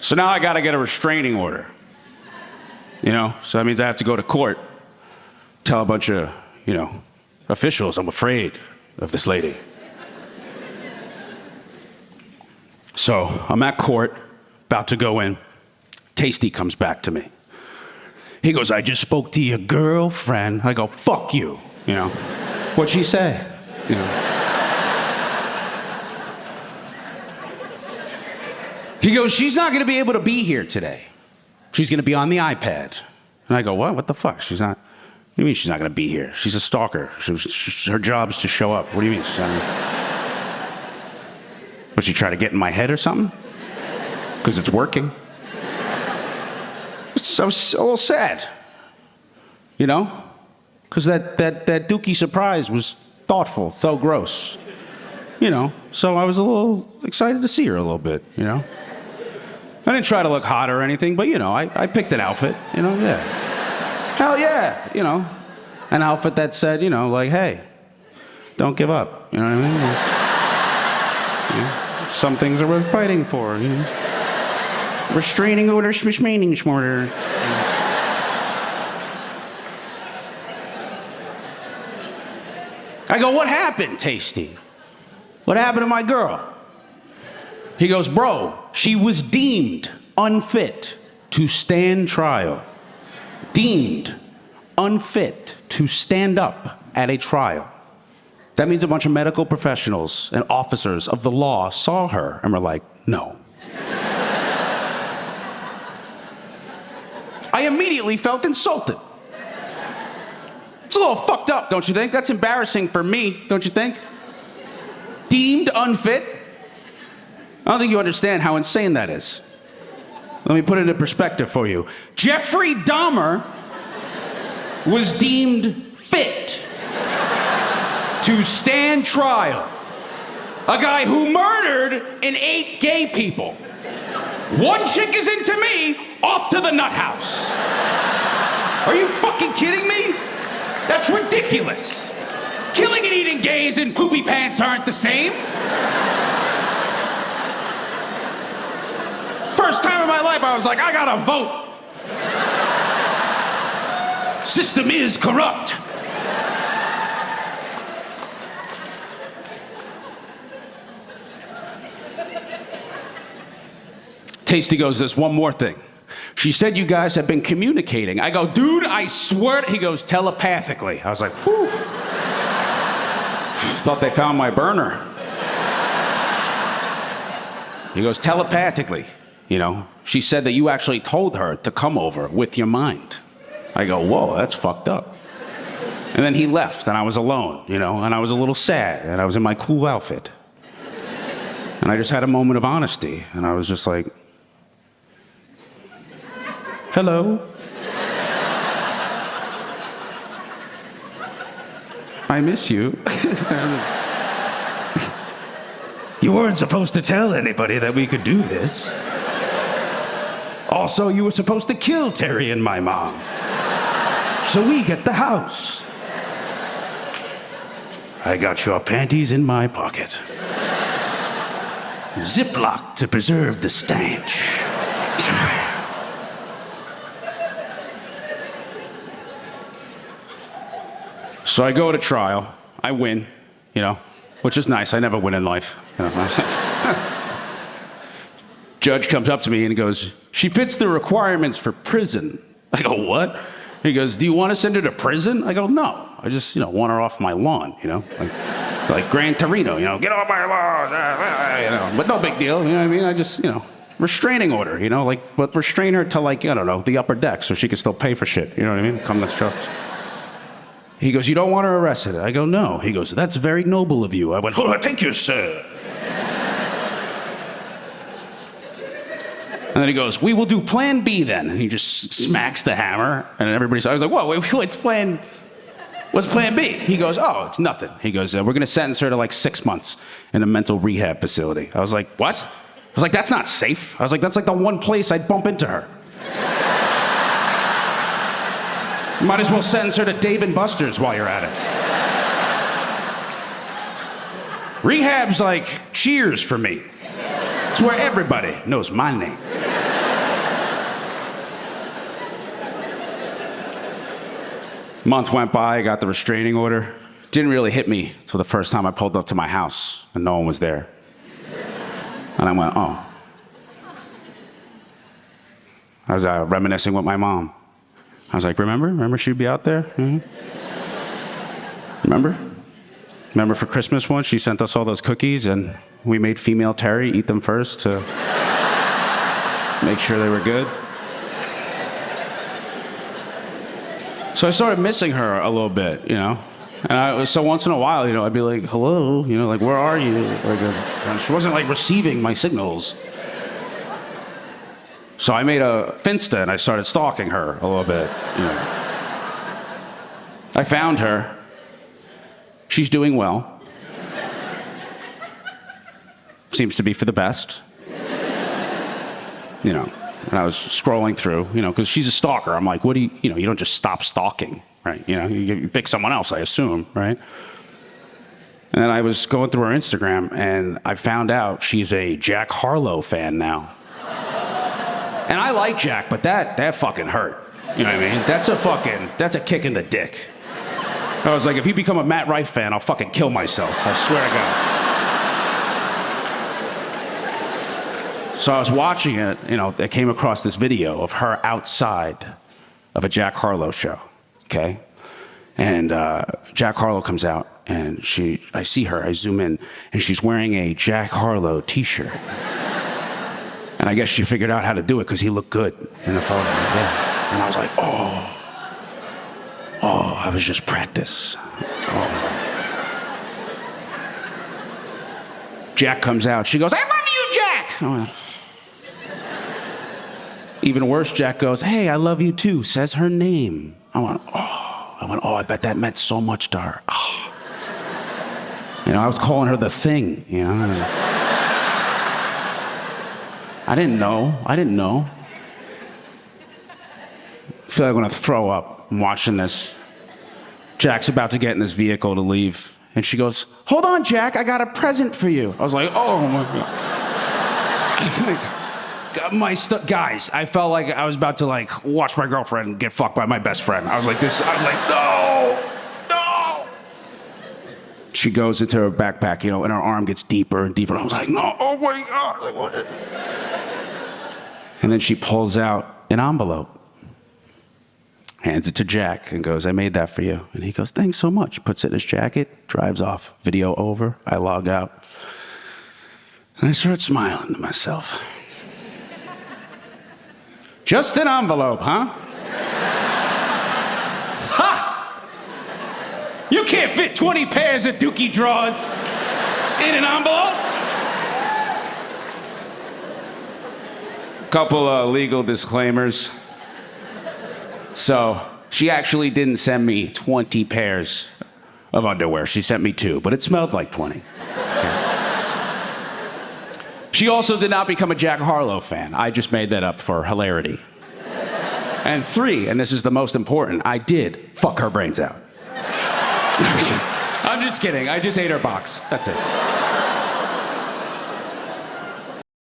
So now I gotta get a restraining order. You know, so that means I have to go to court, tell a bunch of, officials I'm afraid of this lady. So I'm at court, about to go in. Tasty comes back to me. He goes, I just spoke to your girlfriend. I go, fuck you. What'd she say? He goes, she's not gonna be able to be here today. She's gonna be on the iPad. And I go, what? What the fuck? She's not, what do you mean she's not gonna be here? She's a stalker. Her job's to show up. What do you mean? Would she try to get in my head or something? Because it's working. I was a little sad, because that Dookie surprise was thoughtful, though gross, So I was a little excited to see her a little bit, I didn't try to look hot or anything, but I picked an outfit, yeah. Hell yeah, an outfit that said, like, hey, don't give up, you know what I mean? Some things are worth fighting for, Restraining order, schmishmaining schmorter. I go, what happened, Tasty? What happened to my girl? He goes, bro, she was deemed unfit to stand trial. Deemed unfit to stand up at a trial. That means a bunch of medical professionals and officers of the law saw her and were like, no. I immediately felt insulted. It's a little fucked up, don't you think? That's embarrassing for me, don't you think? Deemed unfit? I don't think you understand how insane that is. Let me put it in perspective for you. Jeffrey Dahmer was deemed fit to stand trial. A guy who murdered and ate gay people. One chick is into me, off to the nut house. Are you fucking kidding me? That's ridiculous. Killing and eating gays in poopy pants aren't the same. First time in my life I was like, I gotta vote. System is corrupt. Tasty goes, there's one more thing. She said you guys have been communicating. I go, dude, I swear. He goes, telepathically. I was like, whew. Thought they found my burner. He goes, telepathically. She said that you actually told her to come over with your mind. I go, whoa, that's fucked up. And then he left, and I was alone, and I was a little sad, and I was in my cool outfit. And I just had a moment of honesty, and I was just like, hello. I miss you. You weren't supposed to tell anybody that we could do this. Also, you were supposed to kill Terry and my mom. So we get the house. I got your panties in my pocket. Ziploc to preserve the stench. So I go to trial. I win, which is nice. I never win in life. Judge comes up to me and he goes, she fits the requirements for prison. I go, what? He goes, do you want to send her to prison? I go, no. I just, want her off my lawn, like Gran Torino, get off my lawn, but no big deal, what I mean? I just, restraining order, but restrain her to the upper deck so she can still pay for shit, you know what I mean? Come, let's go. He goes, you don't want her arrested? I go, no. He goes, that's very noble of you. I went, oh, thank you, sir. And then he goes, we will do plan B then. And he just smacks the hammer. And everybody's, I was like, whoa, wait, what's plan B? He goes, oh, it's nothing. He goes, we're going to sentence her to 6 months in a mental rehab facility. I was like, what? I was like, that's not safe. I was like, that's the one place I'd bump into her. You might as well sentence her to Dave & Buster's while you're at it. Rehab's like Cheers for me. It's where everybody knows my name. Month went by, I got the restraining order. Didn't really hit me until the first time I pulled up to my house and no one was there. And I went, oh. I was reminiscing with my mom. I was like, remember she'd be out there? Mm-hmm. Remember for Christmas once, she sent us all those cookies and we made female Terry eat them first to make sure they were good. So I started missing her a little bit, And so once in a while, I'd be like, hello, like, where are you? Like, she wasn't like receiving my signals. So I made a Finsta and I started stalking her a little bit, I found her. She's doing well. Seems to be for the best. And I was scrolling through, because she's a stalker. I'm like, what do you don't just stop stalking, right? You pick someone else, I assume, right? And then I was going through her Instagram and I found out she's a Jack Harlow fan now. And I like Jack, but that fucking hurt. You know what I mean? That's a kick in the dick. I was like, if you become a Matt Rife fan, I'll fucking kill myself. I swear to God. So I was watching it, I came across this video of her outside of a Jack Harlow show, okay? And Jack Harlow comes out, and I see her, I zoom in, and she's wearing a Jack Harlow t-shirt. And I guess she figured out how to do it because he looked good in the photo. Yeah. And I was like, oh, I was just practice. Oh. Jack comes out. She goes, I love you, Jack. I went, even worse, Jack goes, hey, I love you too, says her name. I went, oh, I bet that meant so much to her. Oh. I was calling her the thing, I didn't know. I feel like I'm gonna throw up. I'm watching this. Jack's about to get in his vehicle to leave. And she goes, hold on, Jack, I got a present for you. I was like, oh my God. Guys, I felt like I was about to watch my girlfriend get fucked by my best friend. I was like, no. She goes into her backpack, and her arm gets deeper and deeper. And I was like, no, oh my God. What is this? And then she pulls out an envelope, hands it to Jack, and goes, I made that for you. And he goes, thanks so much. Puts it in his jacket, drives off. Video over. I log out. And I start smiling to myself. Just an envelope, huh? Ha! You can't fit 20 pairs of dookie drawers in an envelope. Couple legal disclaimers. So, she actually didn't send me 20 pairs of underwear. She sent me 2, but it smelled like 20. Okay. She also did not become a Jack Harlow fan. I just made that up for hilarity. And 3, and this is the most important, I did fuck her brains out. I'm just kidding. I just ate her box. That's it.